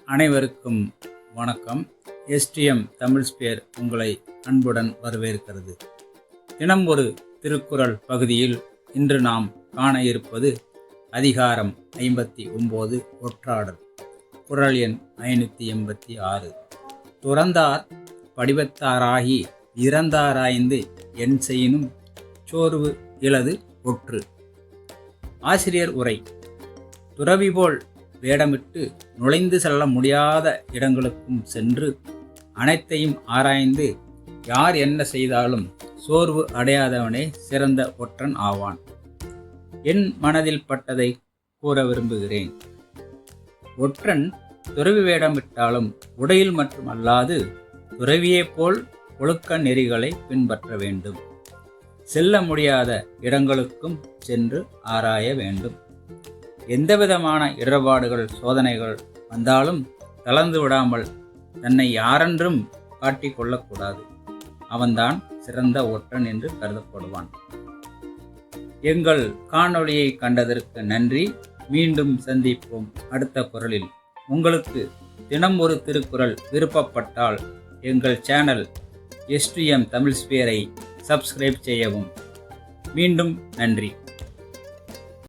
அனைவருக்கும் வணக்கம். STM Tamil spare உங்களை அன்புடன் வரவேற்கிறது. தினம் ஒரு திருக்குறள் பகுதியில் இன்று நாம் காண இருப்பது அதிகாரம் 59 ஒற்றாடல். குறள் எண் 586. துறந்தார் படிவத்தாராகி இறந்தாராய்ந்து என் செய்யினும் சோர்வு இலது ஒற்று. ஆசிரியர் உரை. துறவி போல் வேடமிட்டு நுழைந்து செல்ல முடியாத இடங்களுக்கும் சென்று அனைத்தையும் ஆராய்ந்து யார் என்ன செய்தாலும் சோர்வு அடையாதவனே சிறந்த ஒற்றன் ஆவான். என் மனதில் பட்டதை கூற விரும்புகிறேன். ஒற்றன் துறவி வேடமிட்டாலும் உடையில் மட்டும் அல்லாது துறவியைப் போல் ஒழுக்க நெறிகளை பின்பற்ற வேண்டும். செல்ல முடியாத இடங்களுக்கும் சென்று ஆராய வேண்டும். எந்தவிதமான இடர்பாடுகள் சோதனைகள் வந்தாலும் தளர்ந்து விடாமல் தன்னை யாரென்றும் காட்டிக்கொள்ளக்கூடாது. அவன்தான் சிறந்த ஒற்றன் என்று கருதப்படுவான். எங்கள் காணொளியை கண்டதற்கு நன்றி. மீண்டும் சந்திப்போம் அடுத்த குறளில். உங்களுக்கு தினம் ஒரு திருக்குறள் விருப்பப்பட்டால் எங்கள் சேனல் எஸ்டிஎம் தமிழ் ஸ்பேரை சப்ஸ்கிரைப் செய்யவும். மீண்டும் நன்றி.